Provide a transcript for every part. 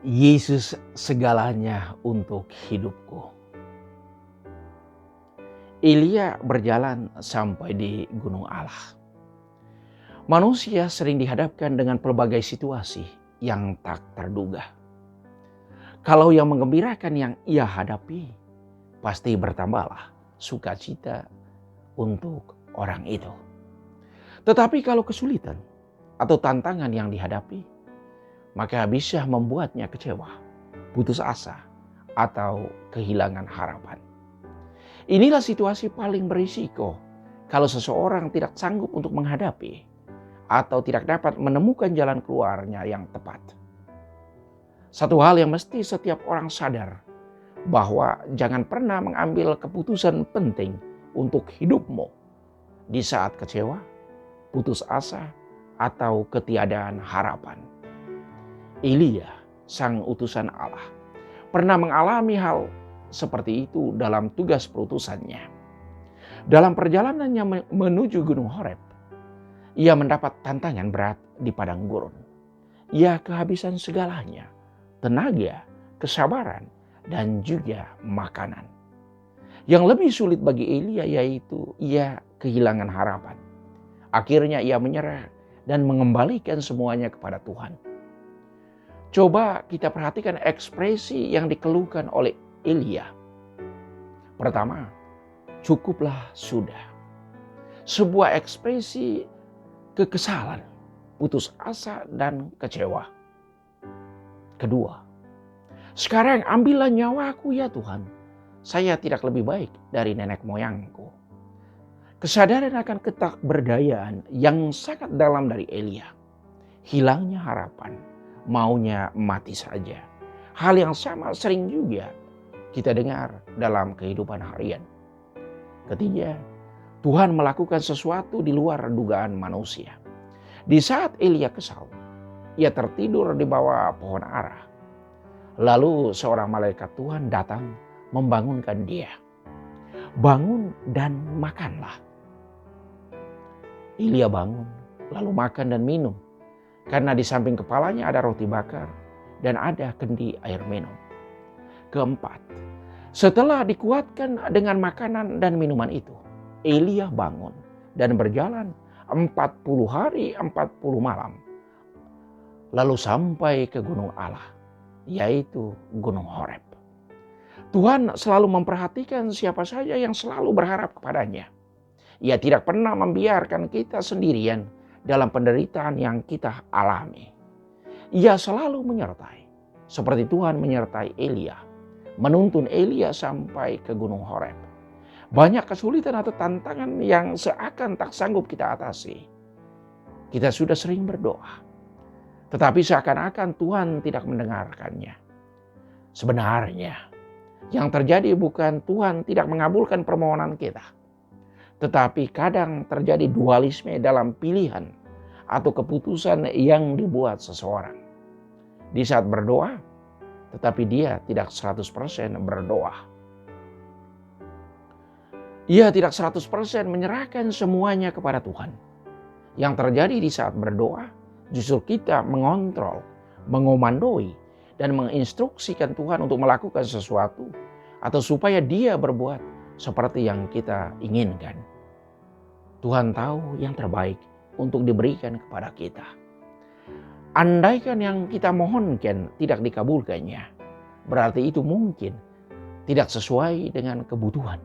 Yesus segalanya untuk hidupku. Elia berjalan sampai di Gunung Allah. Manusia sering dihadapkan dengan pelbagai situasi yang tak terduga. Kalau yang menggembirakan yang ia hadapi, pasti bertambahlah sukacita untuk orang itu. Tetapi kalau kesulitan atau tantangan yang dihadapi, maka bisa membuatnya kecewa, putus asa, atau kehilangan harapan. Inilah situasi paling berisiko kalau seseorang tidak sanggup untuk menghadapi atau tidak dapat menemukan jalan keluarnya yang tepat. Satu hal yang mesti setiap orang sadar, bahwa jangan pernah mengambil keputusan penting untuk hidupmu di saat kecewa, putus asa, atau ketiadaan harapan. Elia, sang utusan Allah, pernah mengalami hal seperti itu dalam tugas perutusannya. Dalam perjalanannya menuju Gunung Horeb, ia mendapat tantangan berat di padang gurun. Ia kehabisan segalanya, tenaga, kesabaran, dan juga makanan. Yang lebih sulit bagi Elia yaitu ia kehilangan harapan. Akhirnya ia menyerah dan mengembalikan semuanya kepada Tuhan. Coba kita perhatikan ekspresi yang dikeluhkan oleh Elia. Pertama, cukuplah sudah. Sebuah ekspresi kekesalan, putus asa, dan kecewa. Kedua, sekarang ambillah nyawaku ya Tuhan. Saya tidak lebih baik dari nenek moyangku. Kesadaran akan ketakberdayaan yang sangat dalam dari Elia. Hilangnya harapan, maunya mati saja. Hal yang sama sering juga kita dengar dalam kehidupan harian. Ketiga, Tuhan melakukan sesuatu di luar dugaan manusia. Di saat Elia kesal, ia tertidur di bawah pohon ara. Lalu seorang malaikat Tuhan datang membangunkan dia. Bangun dan makanlah. Elia bangun, lalu makan dan minum. Karena di samping kepalanya ada roti bakar dan ada kendi air minum. Keempat, setelah dikuatkan dengan makanan dan minuman itu, Elia bangun dan berjalan 40 hari 40 malam. Lalu sampai ke Gunung Allah, yaitu Gunung Horeb. Tuhan selalu memperhatikan siapa saja yang selalu berharap kepadanya. Ia tidak pernah membiarkan kita sendirian dalam penderitaan yang kita alami. Ia selalu menyertai, seperti Tuhan menyertai Elia, menuntun Elia sampai ke Gunung Horeb. Banyak kesulitan atau tantangan yang seakan tak sanggup kita atasi. Kita sudah sering berdoa, tetapi seakan-akan Tuhan tidak mendengarkannya. Sebenarnya, yang terjadi bukan Tuhan tidak mengabulkan permohonan kita, tetapi kadang terjadi dualisme dalam pilihan atau keputusan yang dibuat seseorang. Di saat berdoa, tetapi dia tidak 100% berdoa. Ia tidak 100% menyerahkan semuanya kepada Tuhan. Yang terjadi di saat berdoa, justru kita mengontrol, mengomandoi, dan menginstruksikan Tuhan untuk melakukan sesuatu, atau supaya dia berbuat seperti yang kita inginkan. Tuhan tahu yang terbaik untuk diberikan kepada kita. Andaikan yang kita mohonkan tidak dikabulkannya, berarti itu mungkin tidak sesuai dengan kebutuhan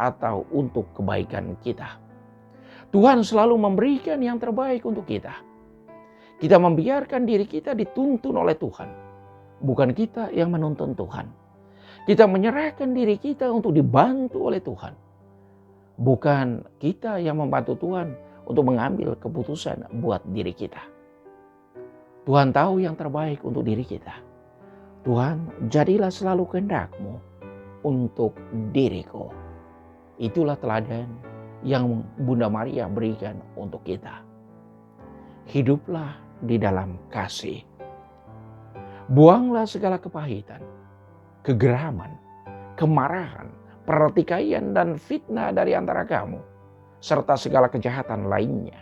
atau untuk kebaikan kita. Tuhan selalu memberikan yang terbaik untuk kita. Kita membiarkan diri kita dituntun oleh Tuhan, bukan kita yang menuntun Tuhan. Kita menyerahkan diri kita untuk dibantu oleh Tuhan, bukan kita yang membantu Tuhan untuk mengambil keputusan buat diri kita. Tuhan tahu yang terbaik untuk diri kita. Tuhan, jadilah selalu kehendak-Mu untuk diriku. Itulah teladan yang Bunda Maria berikan untuk kita. Hiduplah di dalam kasih. Buanglah segala kepahitan, kegeraman, kemarahan, pertikaian, dan fitnah dari antara kamu, serta segala kejahatan lainnya.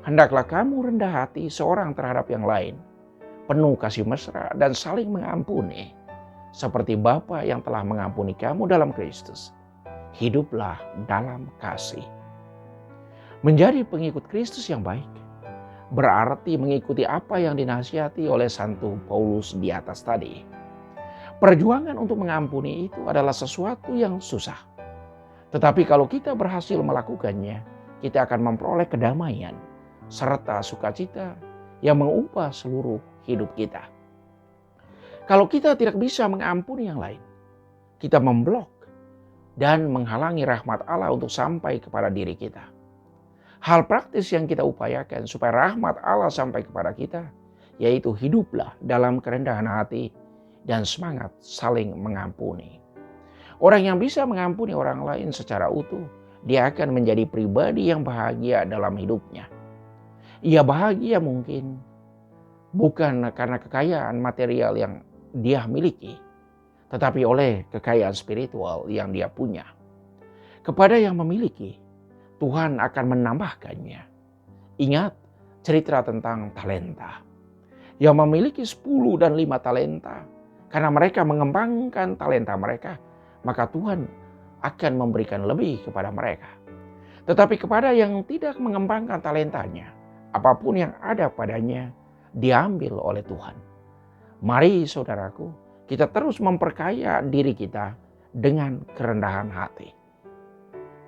Hendaklah kamu rendah hati seorang terhadap yang lain, penuh kasih mesra dan saling mengampuni. Seperti Bapa yang telah mengampuni kamu dalam Kristus, hiduplah dalam kasih. Menjadi pengikut Kristus yang baik berarti mengikuti apa yang dinasihati oleh Santo Paulus di atas tadi. Perjuangan untuk mengampuni itu adalah sesuatu yang susah. Tetapi kalau kita berhasil melakukannya, kita akan memperoleh kedamaian serta sukacita yang mengubah seluruh hidup kita. Kalau kita tidak bisa mengampuni yang lain, kita memblok dan menghalangi rahmat Allah untuk sampai kepada diri kita. Hal praktis yang kita upayakan supaya rahmat Allah sampai kepada kita, yaitu hiduplah dalam kerendahan hati dan semangat saling mengampuni. Orang yang bisa mengampuni orang lain secara utuh, dia akan menjadi pribadi yang bahagia dalam hidupnya. Ia bahagia mungkin bukan karena kekayaan material yang dia miliki, tetapi oleh kekayaan spiritual yang dia punya. Kepada yang memiliki, Tuhan akan menambahkannya. Ingat cerita tentang talenta. Yang memiliki 10 dan 5 talenta, karena mereka mengembangkan talenta mereka, maka Tuhan akan memberikan lebih kepada mereka. Tetapi kepada yang tidak mengembangkan talentanya, apapun yang ada padanya diambil oleh Tuhan. Mari saudaraku, kita terus memperkaya diri kita dengan kerendahan hati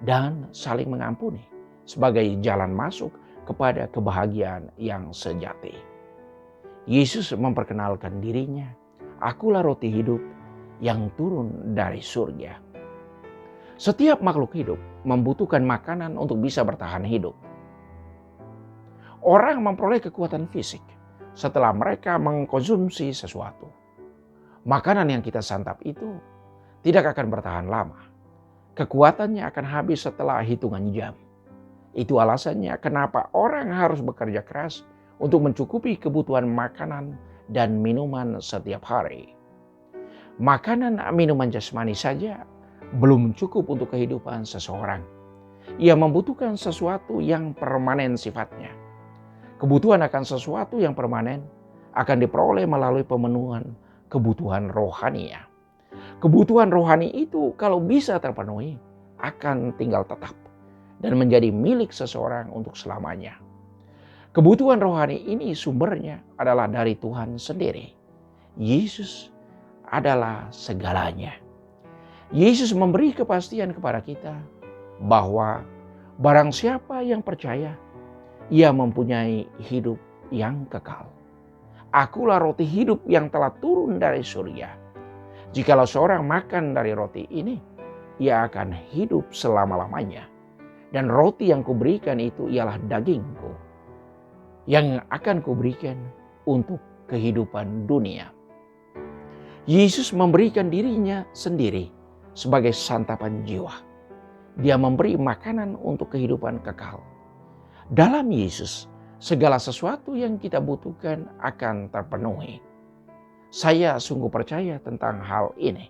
dan saling mengampuni sebagai jalan masuk kepada kebahagiaan yang sejati. Yesus memperkenalkan dirinya, "Akulah roti hidup yang turun dari surga." Setiap makhluk hidup membutuhkan makanan untuk bisa bertahan hidup. Orang memperoleh kekuatan fisik setelah mereka mengkonsumsi sesuatu. Makanan yang kita santap itu tidak akan bertahan lama. Kekuatannya akan habis setelah hitungan jam. Itu alasannya kenapa orang harus bekerja keras untuk mencukupi kebutuhan makanan dan minuman setiap hari. Makanan minuman jasmani saja belum cukup untuk kehidupan seseorang. Ia membutuhkan sesuatu yang permanen sifatnya. Kebutuhan akan sesuatu yang permanen akan diperoleh melalui pemenuhan kebutuhan rohaninya. Kebutuhan rohani itu kalau bisa terpenuhi akan tinggal tetap dan menjadi milik seseorang untuk selamanya. Kebutuhan rohani ini sumbernya adalah dari Tuhan sendiri. Yesus adalah segalanya. Yesus memberi kepastian kepada kita bahwa barang siapa yang percaya, ia mempunyai hidup yang kekal. Akulah roti hidup yang telah turun dari surga. Jikalau seorang makan dari roti ini, ia akan hidup selama-lamanya. Dan roti yang kuberikan itu ialah dagingku, yang akan kuberikan untuk kehidupan dunia. Yesus memberikan dirinya sendiri sebagai santapan jiwa. Dia memberi makanan untuk kehidupan kekal. Dalam Yesus, segala sesuatu yang kita butuhkan akan terpenuhi. Saya sungguh percaya tentang hal ini.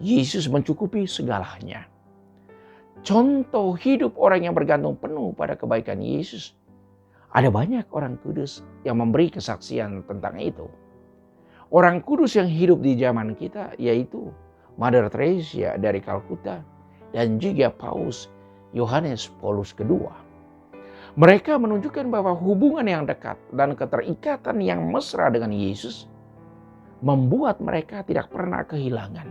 Yesus mencukupi segalanya. Contoh hidup orang yang bergantung penuh pada kebaikan Yesus. Ada banyak orang kudus yang memberi kesaksian tentang itu. Orang kudus yang hidup di zaman kita yaitu Mother Teresa dari Kalkuta dan juga Paus Yohanes Paulus II. Mereka menunjukkan bahwa hubungan yang dekat dan keterikatan yang mesra dengan Yesus membuat mereka tidak pernah kehilangan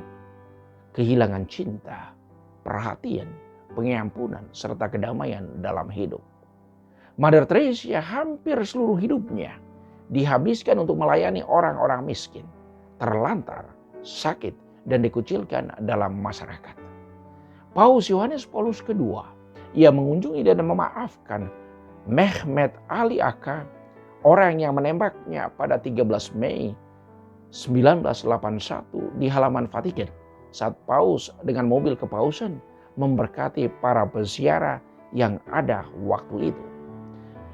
cinta, perhatian, pengampunan, serta kedamaian dalam hidup. Mother Teresa hampir seluruh hidupnya dihabiskan untuk melayani orang-orang miskin, terlantar, sakit, dan dikucilkan dalam masyarakat. Paus Yohanes Paulus II, ia mengunjungi dan memaafkan Mehmet Ali Aka, orang yang menembaknya pada 13 Mei 1981 di halaman Vatikan saat Paus dengan mobil kepausan memberkati para peziarah yang ada waktu itu.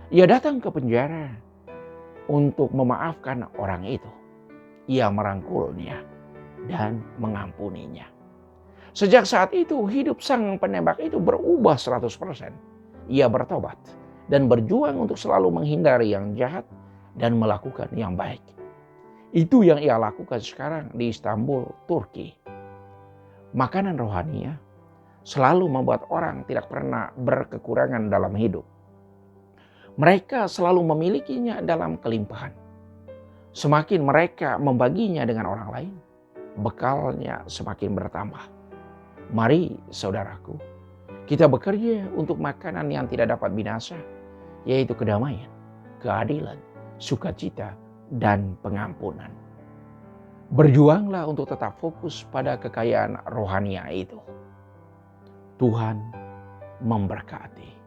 Ia datang ke penjara untuk memaafkan orang itu. Ia merangkulnya dan mengampuninya. Sejak saat itu hidup sang penembak itu berubah 100%. Ia bertobat dan berjuang untuk selalu menghindari yang jahat dan melakukan yang baik. Itu yang ia lakukan sekarang di Istanbul, Turki. Makanan rohania selalu membuat orang tidak pernah berkekurangan dalam hidup. Mereka selalu memilikinya dalam kelimpahan. Semakin mereka membaginya dengan orang lain, bekalnya semakin bertambah. Mari saudaraku, kita bekerja untuk makanan yang tidak dapat binasa, yaitu kedamaian, keadilan, sukacita, dan pengampunan. Berjuanglah untuk tetap fokus pada kekayaan rohania itu. Tuhan memberkati.